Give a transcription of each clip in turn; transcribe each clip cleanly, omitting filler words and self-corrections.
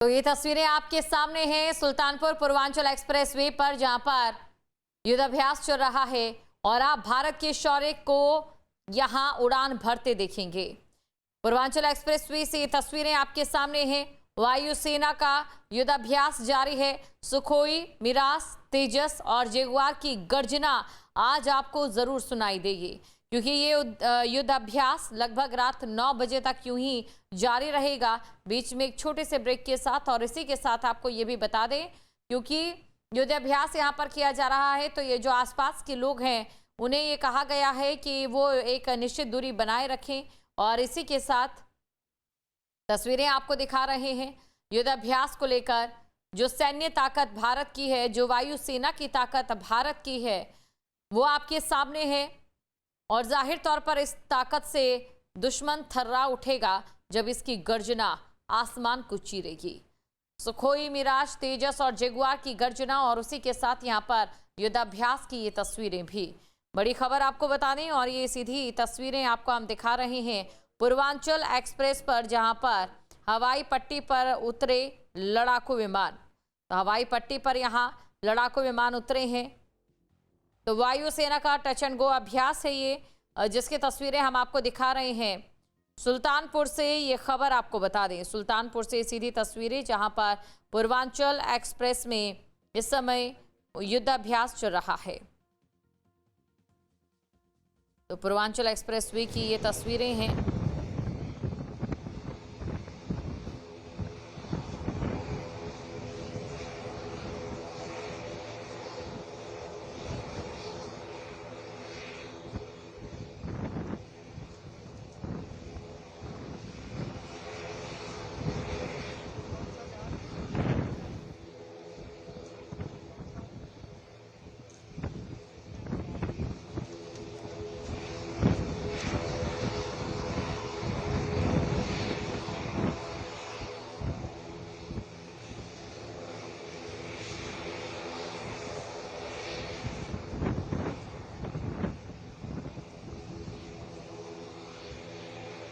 तो ये तस्वीरें आपके सामने हैं सुल्तानपुर पूर्वांचल एक्सप्रेसवे पर, जहां पर युद्धाभ्यास चल रहा है और आप भारत के शौर्य को यहां उड़ान भरते देखेंगे। पूर्वांचल एक्सप्रेसवे से ये तस्वीरें आपके सामने हैं। वायुसेना का युद्धाभ्यास जारी है। सुखोई, मिराज, तेजस और जगुआर की गर्जना आज आपको जरूर सुनाई देगी, क्योंकि ये युद्धाभ्यास लगभग रात 9 बजे तक यूं ही जारी रहेगा, बीच में एक छोटे से ब्रेक के साथ। और इसी के साथ आपको ये भी बता दें, क्योंकि युद्धाभ्यास यहाँ पर किया जा रहा है, तो ये जो आसपास के लोग हैं उन्हें ये कहा गया है कि वो एक निश्चित दूरी बनाए रखें। और इसी के साथ तस्वीरें आपको दिखा रहे हैं युद्धाभ्यास को लेकर। जो सैन्य ताकत भारत की है, जो वायुसेना की ताकत भारत की है, वो आपके सामने है। और जाहिर तौर पर इस ताकत से दुश्मन थर्रा उठेगा जब इसकी गर्जना आसमान को चीरेगी। सुखोई, मिराज, तेजस और जगुआर की गर्जना, और उसी के साथ यहाँ पर युद्धाभ्यास की ये तस्वीरें भी। बड़ी खबर आपको बता दें, और ये सीधी तस्वीरें आपको हम दिखा रहे हैं पूर्वांचल एक्सप्रेस पर, जहां पर हवाई पट्टी पर उतरे लड़ाकू विमान। तो हवाई पट्टी पर यहाँ लड़ाकू विमान उतरे हैं। तो वायुसेना का टच एंड गो अभ्यास है ये, जिसकी तस्वीरें हम आपको दिखा रहे हैं। सुल्तानपुर से ये खबर आपको बता दें, सुल्तानपुर से सीधी तस्वीरें, जहां पर पूर्वांचल एक्सप्रेस में इस समय युद्धाभ्यास चल रहा है। तो पूर्वांचल एक्सप्रेसवे की ये तस्वीरें हैं।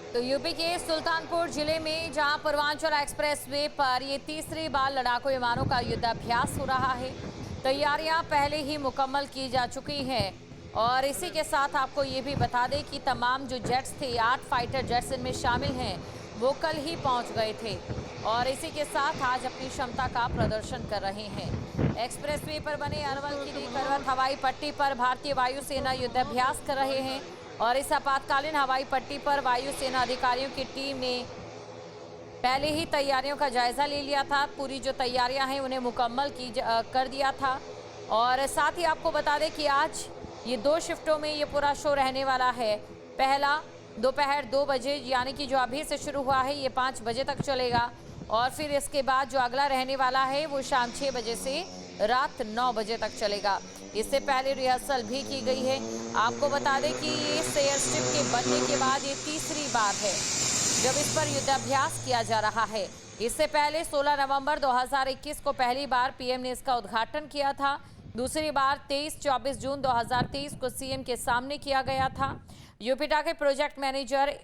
तो यूपी के सुल्तानपुर जिले में, जहां पूर्वांचल एक्सप्रेसवे पर ये तीसरी बार लड़ाकू विमानों का युद्धाभ्यास हो रहा है। तैयारियां पहले ही मुकम्मल की जा चुकी हैं। और इसी के साथ आपको ये भी बता दें कि तमाम जो जेट्स थे, 8 फाइटर जेट्स इनमें शामिल हैं, वो कल ही पहुंच गए थे और इसी के साथ आज अपनी क्षमता का प्रदर्शन कर रहे हैं। एक्सप्रेसवे पर बने अरवल की करवत हवाई पट्टी पर भारतीय वायुसेना युद्धाभ्यास कर रहे हैं। और इस आपातकालीन हवाई पट्टी पर वायुसेना अधिकारियों की टीम ने पहले ही तैयारियों का जायजा ले लिया था। पूरी जो तैयारियां हैं उन्हें मुकम्मल कर दिया था। और साथ ही आपको बता दें कि आज ये 2 शिफ्टों में ये पूरा शो रहने वाला है। पहला दोपहर 2 बजे, यानी कि जो अभी से शुरू हुआ है, ये 5 बजे तक चलेगा। और फिर इसके बाद जो अगला रहने वाला है वो शाम 6 बजे से रात 9 बजे तक चलेगा। इससे पहले रिहर्सल भी की गई है। आपको बता दें कि ये एयरस्ट्रिप के बनने के बाद ये तीसरी बार है जब इस पर युद्धाभ्यास किया जा रहा है। इससे पहले 16 नवंबर 2021 को पहली बार पीएम ने इसका उद्घाटन किया था। दूसरी बार 23-24 जून 2023 को सीएम के सामने किया गया था। यूपीटा के प्रोजेक्ट मैनेजर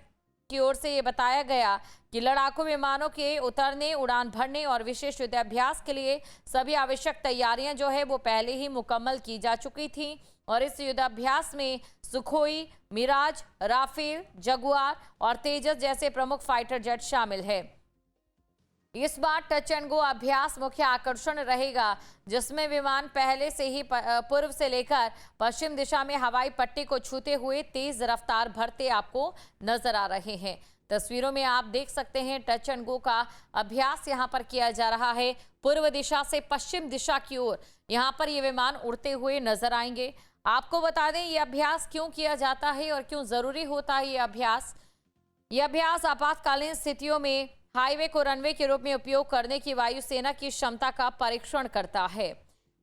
की ओर से ये बताया गया कि लड़ाकू विमानों के उतरने, उड़ान भरने और विशेष युद्धाभ्यास के लिए सभी आवश्यक तैयारियां जो है वो पहले ही मुकम्मल की जा चुकी थी। और इस युद्धाभ्यास में सुखोई, मिराज, राफेल, जगुआर और तेजस जैसे प्रमुख फाइटर जेट शामिल है। इस बार टच एंड गो अभ्यास मुख्य आकर्षण रहेगा, जिसमें विमान पहले से ही पूर्व से लेकर पश्चिम दिशा में हवाई पट्टी को छूते हुए तेज रफ्तार भरते आपको नजर आ रहे हैं। तस्वीरों में आप देख सकते हैं टच एंड गो का अभ्यास यहां पर किया जा रहा है। पूर्व दिशा से पश्चिम दिशा की ओर यहां पर ये विमान उड़ते हुए नजर आएंगे। आपको बता दें ये अभ्यास क्यों किया जाता है और क्यों जरूरी होता है ये अभ्यास। ये अभ्यास आपातकालीन स्थितियों में हाईवे को रनवे के रूप में उपयोग करने की वायुसेना की क्षमता का परीक्षण करता है।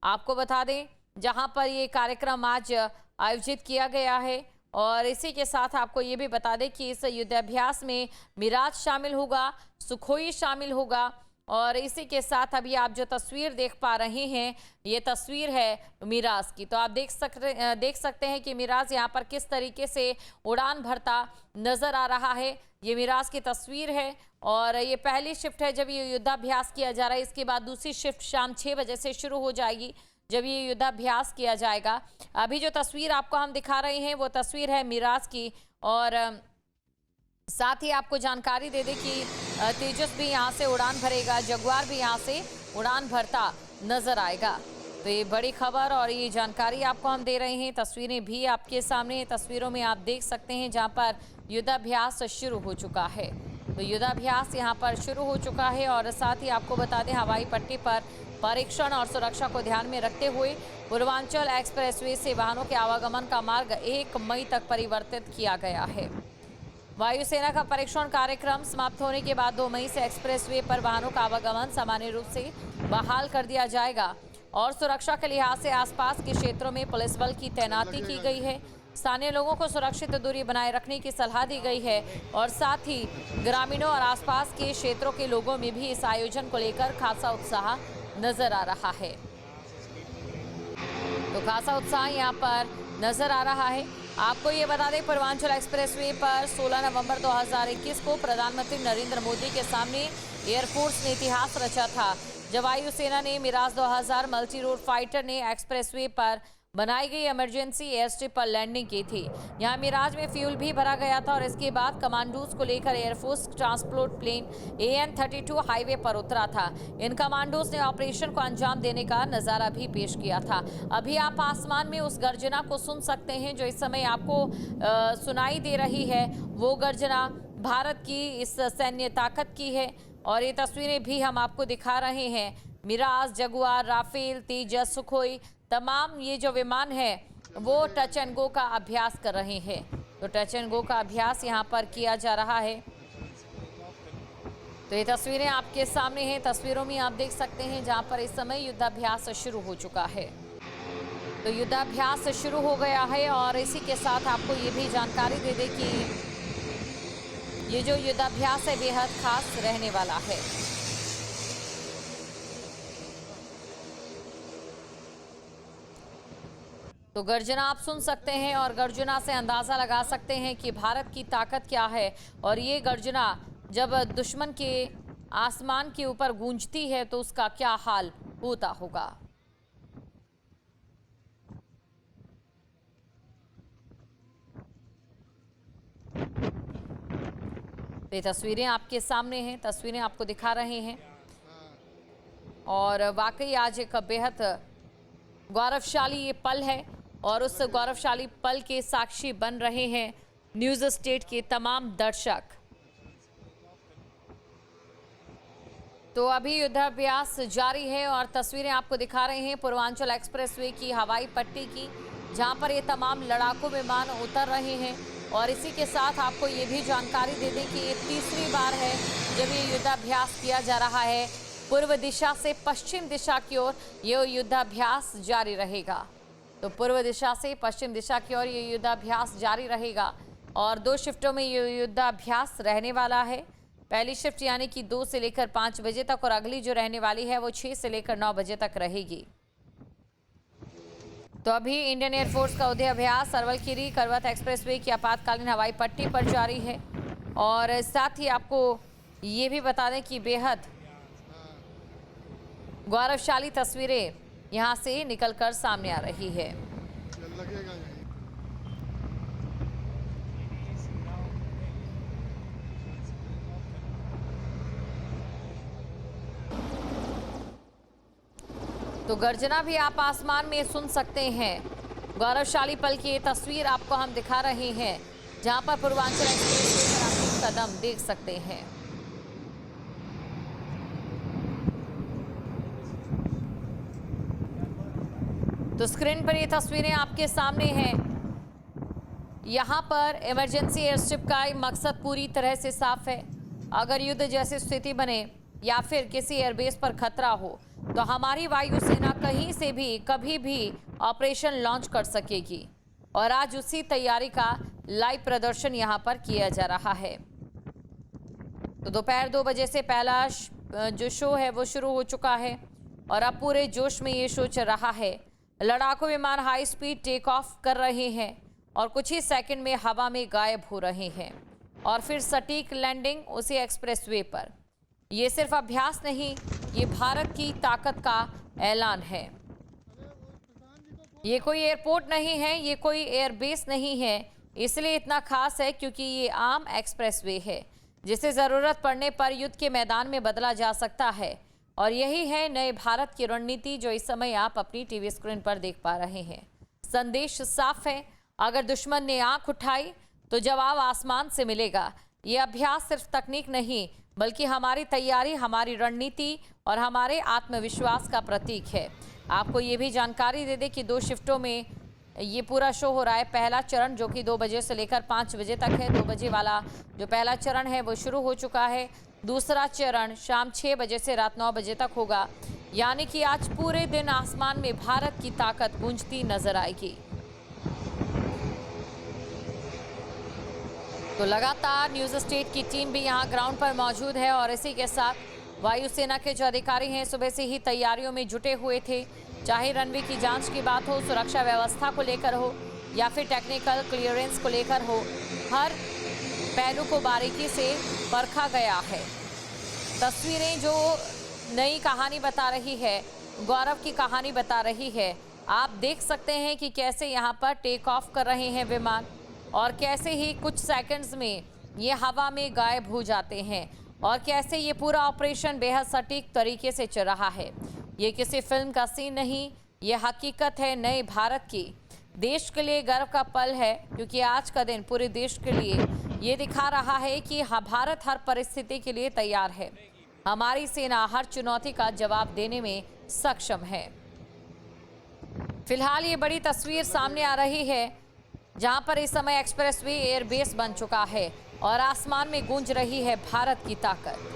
आपको बता दें जहां पर ये कार्यक्रम आज आयोजित किया गया है। और इसी के साथ आपको ये भी बता दें कि इस युद्धाभ्यास में मिराज शामिल होगा, सुखोई शामिल होगा और इसी के साथ अभी आप जो तस्वीर देख पा रहे हैं, ये तस्वीर है मिराज की। तो आप देख सकते हैं कि मिराज यहाँ पर किस तरीके से उड़ान भरता नजर आ रहा है। ये मिराज की तस्वीर है और ये पहली शिफ्ट है जब ये युद्धाभ्यास किया जा रहा है। इसके बाद दूसरी शिफ्ट शाम 6 बजे से शुरू हो जाएगी जब ये युद्धाभ्यास किया जाएगा। अभी जो तस्वीर आपको हम दिखा रहे हैं वो तस्वीर है मिराज की। और साथ ही आपको जानकारी दे दें कि तेजस भी यहाँ से उड़ान भरेगा, जगुआर भी यहाँ से उड़ान भरता नजर आएगा। तो ये बड़ी खबर और ये जानकारी आपको हम दे रहे हैं। तस्वीरें भी आपके सामने, तस्वीरों में आप देख सकते हैं जहाँ पर युद्धाभ्यास शुरू हो चुका है। तो युद्धाभ्यास यहाँ पर शुरू हो चुका है और साथ ही आपको बता दें हवाई पट्टी पर परीक्षण और सुरक्षा को ध्यान में रखते हुए पूर्वांचल एक्सप्रेसवे से वाहनों के आवागमन का मार्ग 1 मई तक परिवर्तित किया गया है। वायुसेना का परीक्षण कार्यक्रम समाप्त होने के बाद 2 मई से एक्सप्रेसवे पर वाहनों का आवागमन सामान्य रूप से बहाल कर दिया जाएगा और सुरक्षा के लिहाज से आसपास के क्षेत्रों में पुलिस बल की तैनाती की गई है। स्थानीय लोगों को सुरक्षित दूरी बनाए रखने की सलाह दी गई है और साथ ही ग्रामीणों और आसपास के क्षेत्रों के लोगों में भी इस आयोजन को लेकर खासा उत्साह नजर आ रहा है। तो खासा उत्साह यहाँ पर नजर आ रहा है। आपको ये बता दें पूर्वांचल एक्सप्रेसवे पर 16 नवंबर 2021 को प्रधानमंत्री नरेंद्र मोदी के सामने एयरफोर्स ने इतिहास रचा था जब वायुसेना ने मिराज 2000 मल्टी रोड फाइटर ने एक्सप्रेसवे पर बनाई गई इमरजेंसी एयर स्ट्रिप पर लैंडिंग की थी। यहाँ मिराज में फ्यूल भी भरा गया था और इसके बाद कमांडोज को लेकर air force transport plane AN-32 highway पर उतरा था। इन कमांडोज ने ऑपरेशन को अंजाम देने का नजारा भी पेश किया था। अभी आप आसमान में उस गर्जना को सुन सकते हैं जो इस समय आपको सुनाई दे रही है। वो गर्जना भारत की इस सैन्य ताकत की है और ये तस्वीरें भी हम आपको दिखा रहे हैं। मिराज, जगुआर, राफेल, तेजस, सुखोई तमाम ये जो विमान है वो टच एंड गो का अभ्यास कर रहे हैं। तो टच एंड गो का अभ्यास यहाँ पर किया जा रहा है। तो ये तस्वीरें आपके सामने हैं। तस्वीरों में आप देख सकते हैं जहाँ पर इस समय युद्धाभ्यास शुरू हो चुका है। तो युद्धाभ्यास शुरू हो गया है और इसी के साथ आपको ये भी जानकारी दे दें कि ये जो युद्धाभ्यास है बेहद खास रहने वाला है। तो गर्जना आप सुन सकते हैं और गर्जना से अंदाजा लगा सकते हैं कि भारत की ताकत क्या है। और ये गर्जना जब दुश्मन के आसमान के ऊपर गूंजती है तो उसका क्या हाल होता होगा। ये तस्वीरें आपके सामने हैं, तस्वीरें आपको दिखा रहे हैं और वाकई आज एक बेहद गौरवशाली ये पल है और उस गौरवशाली पल के साक्षी बन रहे हैं न्यूज़ स्टेट के तमाम दर्शक। तो अभी युद्धाभ्यास जारी है और तस्वीरें आपको दिखा रहे हैं पूर्वांचल एक्सप्रेसवे की हवाई पट्टी की, जहां पर ये तमाम लड़ाकू विमान उतर रहे हैं। और इसी के साथ आपको ये भी जानकारी दे दें कि ये तीसरी बार है जब ये युद्धाभ्यास किया जा रहा है। पूर्व दिशा से पश्चिम दिशा की ओर ये युद्धाभ्यास जारी रहेगा। तो पूर्व दिशा से पश्चिम दिशा की ओर ये युद्धाभ्यास जारी रहेगा और 2 शिफ्टों में ये युद्धाभ्यास रहने वाला है। पहली शिफ्ट यानी कि 2 से लेकर 5 बजे तक और अगली जो रहने वाली है वो 6 से लेकर 9 बजे तक रहेगी। तो अभी इंडियन एयरफोर्स का युद्धाभ्यास अरवल-खीरी करवत एक्सप्रेसवे की आपातकालीन हवाई पट्टी पर जारी है। और साथ ही आपको ये भी बता दें कि बेहद गौरवशाली तस्वीरें यहां से निकलकर सामने आ रही है। तो गर्जना भी आप आसमान में सुन सकते हैं। गौरवशाली पल की तस्वीर आपको हम दिखा रहे हैं जहां पर पूर्वांचल एक्सप्रेस पर आप कदम देख सकते हैं। तो स्क्रीन पर ये तस्वीरें आपके सामने हैं। यहाँ पर इमरजेंसी एयर स्ट्रिप का मकसद पूरी तरह से साफ है। अगर युद्ध जैसी स्थिति बने या फिर किसी एयरबेस पर खतरा हो तो हमारी वायुसेना कहीं से भी कभी भी ऑपरेशन लॉन्च कर सकेगी और आज उसी तैयारी का लाइव प्रदर्शन यहाँ पर किया जा रहा है। तो दोपहर 2 बजे से पहला जो शो है वो शुरू हो चुका है और अब पूरे जोश में ये शो चल रहा है। लड़ाकू विमान हाई स्पीड टेक ऑफ कर रहे हैं और कुछ ही सेकंड में हवा में गायब हो रहे हैं और फिर सटीक लैंडिंग उसी एक्सप्रेसवे पर। ये सिर्फ अभ्यास नहीं, ये भारत की ताकत का ऐलान है। ये कोई एयरपोर्ट नहीं है, ये कोई एयरबेस नहीं है, इसलिए इतना खास है क्योंकि ये आम एक्सप्रेसवे है जिसे ज़रूरत पड़ने पर युद्ध के मैदान में बदला जा सकता है। और यही है नए भारत की रणनीति जो इस समय आप अपनी टीवी स्क्रीन पर देख पा रहे हैं। संदेश साफ है, अगर दुश्मन ने आंख उठाई तो जवाब आसमान से मिलेगा। ये अभ्यास सिर्फ तकनीक नहीं बल्कि हमारी तैयारी, हमारी रणनीति और हमारे आत्मविश्वास का प्रतीक है। आपको ये भी जानकारी दे दें कि 2 शिफ्टों में ये पूरा शो हो रहा है। पहला चरण जो कि 2 बजे से लेकर 5 बजे तक है, 2 बजे वाला जो पहला चरण है वो शुरू हो चुका है। दूसरा चरण शाम 6 बजे से रात 9 बजे तक होगा। यानी कि आज पूरे दिन आसमान में भारत की ताकत गूंजती नजर आएगी। तो लगातार न्यूज स्टेट की टीम भी यहाँ ग्राउंड पर मौजूद है और इसी के साथ वायुसेना के जो अधिकारी हैं सुबह से ही तैयारियों में जुटे हुए थे। चाहे रनवे की जांच की बात हो, सुरक्षा व्यवस्था को लेकर हो या फिर टेक्निकल क्लियरेंस को लेकर हो, हर पहलू को बारीकी से परखा गया है। तस्वीरें जो नई कहानी बता रही है, गौरव की कहानी बता रही है। आप देख सकते हैं कि कैसे यहाँ पर टेक ऑफ कर रहे हैं विमान और कैसे ही कुछ सेकंड्स में ये हवा में गायब हो जाते हैं और कैसे ये पूरा ऑपरेशन बेहद सटीक तरीके से चल रहा है। ये किसी फिल्म का सीन नहीं, ये हकीकत है नए भारत की। देश के लिए गर्व का पल है क्योंकि आज का दिन पूरे देश के लिए ये दिखा रहा है कि भारत हर परिस्थिति के लिए तैयार है। हमारी सेना हर चुनौती का जवाब देने में सक्षम है। फिलहाल ये बड़ी तस्वीर सामने आ रही है जहां पर इस समय एक्सप्रेसवे एयरबेस बन चुका है और आसमान में गूंज रही है भारत की ताकत।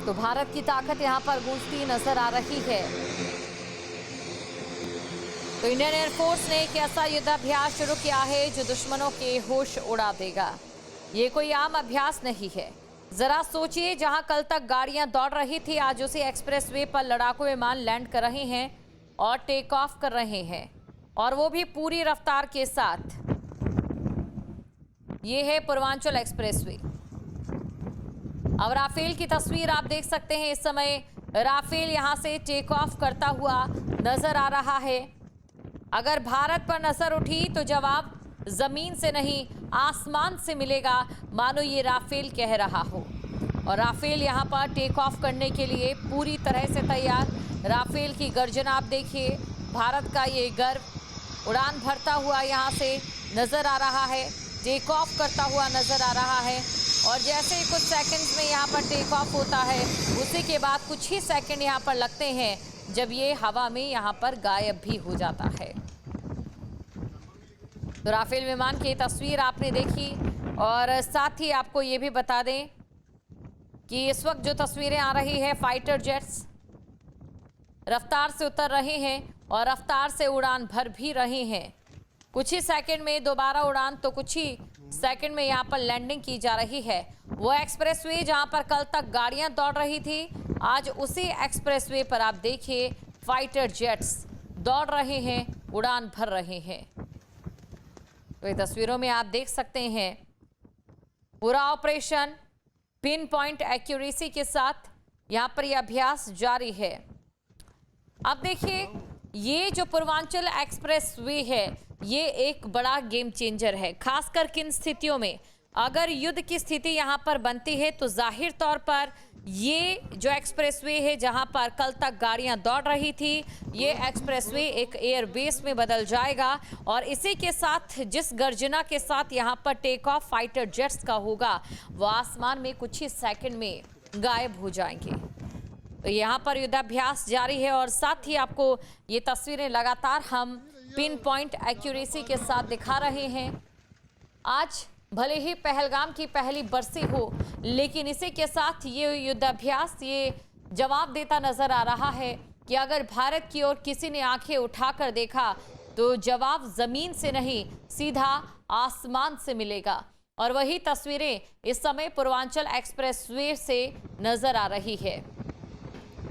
तो भारत की ताकत यहां पर गूंजती नजर आ रही है। तो इंडियन एयरफोर्स ने एक ऐसा युद्धाभ्यास शुरू किया है जो दुश्मनों के होश उड़ा देगा। ये कोई आम अभ्यास नहीं है। जरा सोचिए, जहां कल तक गाड़ियां दौड़ रही थी, आज उसी एक्सप्रेसवे पर लड़ाकू विमान लैंड कर रहे हैं और टेक ऑफ कर रहे हैं और वो भी पूरी रफ्तार के साथ। ये है पूर्वांचल एक्सप्रेसवे। अब राफेल की तस्वीर आप देख सकते हैं। इस समय राफेल यहां से टेक ऑफ करता हुआ नजर आ रहा है। अगर भारत पर नजर उठी तो जवाब जमीन से नहीं आसमान से मिलेगा, मानो ये राफेल कह रहा हो। और राफेल यहां पर टेक ऑफ करने के लिए पूरी तरह से तैयार। राफेल की गर्जना आप देखिए, भारत का ये गर्व उड़ान भरता हुआ यहां से नजर आ रहा है, टेक ऑफ करता हुआ नजर आ रहा है। और जैसे ही कुछ सेकंड्स में यहाँ पर टेक ऑफ होता है, उसी के बाद कुछ ही सेकंड यहाँ पर लगते हैं जब ये हवा में यहाँ पर गायब भी हो जाता है। तो राफेल विमान की तस्वीर आपने देखी और साथ ही आपको ये भी बता दें कि इस वक्त जो तस्वीरें आ रही है, फाइटर जेट्स रफ्तार से उतर रहे हैं और रफ्तार से उड़ान भर भी रहे हैं। कुछ ही सेकंड में दोबारा उड़ान, तो कुछ ही सेकंड में यहाँ पर लैंडिंग की जा रही है। वो एक्सप्रेसवे जहाँ पर कल तक गाड़ियाँ दौड़ रही थी, आज उसी एक्सप्रेसवे पर आप देखिए फाइटर जेट्स दौड़ रहे हैं, उड़ान भर रहे हैं। तो ये तस्वीरों में आप देख सकते हैं पूरा ऑपरेशन पिन पॉइंट एक्यूरेसी के साथ यहाँ पर यह अभ्यास जारी है। अब देखिए, ये जो पूर्वांचल एक्सप्रेसवे है, ये एक बड़ा गेम चेंजर है। खासकर किन स्थितियों में, अगर युद्ध की स्थिति यहाँ पर बनती है तो जाहिर तौर पर ये जो एक्सप्रेसवे है जहाँ पर कल तक गाड़ियाँ दौड़ रही थी, ये एक्सप्रेसवे एक एयरबेस में बदल जाएगा और इसी के साथ जिस गर्जना के साथ यहाँ पर टेक ऑफ फाइटर जेट्स का होगा, वो आसमान में कुछ ही सेकंड में गायब हो जाएंगे। तो यहाँ पर युद्धाभ्यास जारी है और साथ ही आपको ये तस्वीरें लगातार हम पिन पॉइंट एक्यूरेसी के साथ दिखा रहे हैं। आज भले ही पहलगाम की पहली बरसी हो, लेकिन इसी के साथ ये युद्धाभ्यास ये जवाब देता नजर आ रहा है कि अगर भारत की ओर किसी ने आंखें उठाकर देखा तो जवाब जमीन से नहीं, सीधा आसमान से मिलेगा। और वही तस्वीरें इस समय पूर्वांचल एक्सप्रेसवे से नजर आ रही है।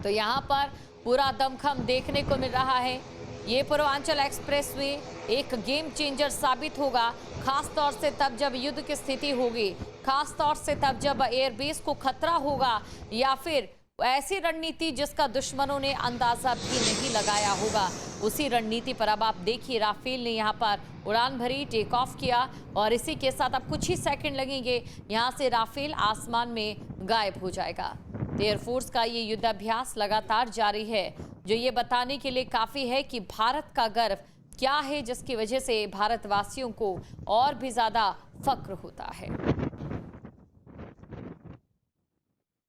तो यहाँ पर पूरा दमखम देखने को मिल रहा है। ये पूर्वांचल एक्सप्रेसवे एक गेम चेंजर साबित होगा, खास तौर से तब जब युद्ध की स्थिति होगी, खास तौर से तब जब एयरबेस को खतरा होगा, या फिर ऐसी रणनीति जिसका दुश्मनों ने अंदाजा भी नहीं लगाया होगा। उसी रणनीति पर अब आप देखिए, राफेल ने यहाँ पर उड़ान भरी, टेक ऑफ किया और इसी के साथ अब कुछ ही सेकंड लगेंगे, यहाँ से राफेल आसमान में गायब हो जाएगा। एयरफोर्स का ये युद्धाभ्यास लगातार जारी है, जो ये बताने के लिए काफी है कि भारत का गर्व क्या है, जिसकी वजह से भारतवासियों को और भी ज्यादा फक्र होता है।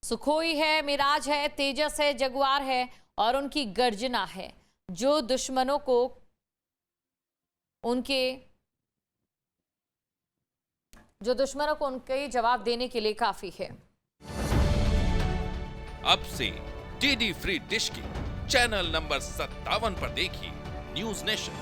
सुखोई है, मिराज है, तेजस है, जगुआर है और उनकी गर्जना है, जो दुश्मनों को उनके जवाब देने के लिए काफी है। अब से डीडी फ्री डिश की चैनल नंबर 57 पर देखिए न्यूज नेशन।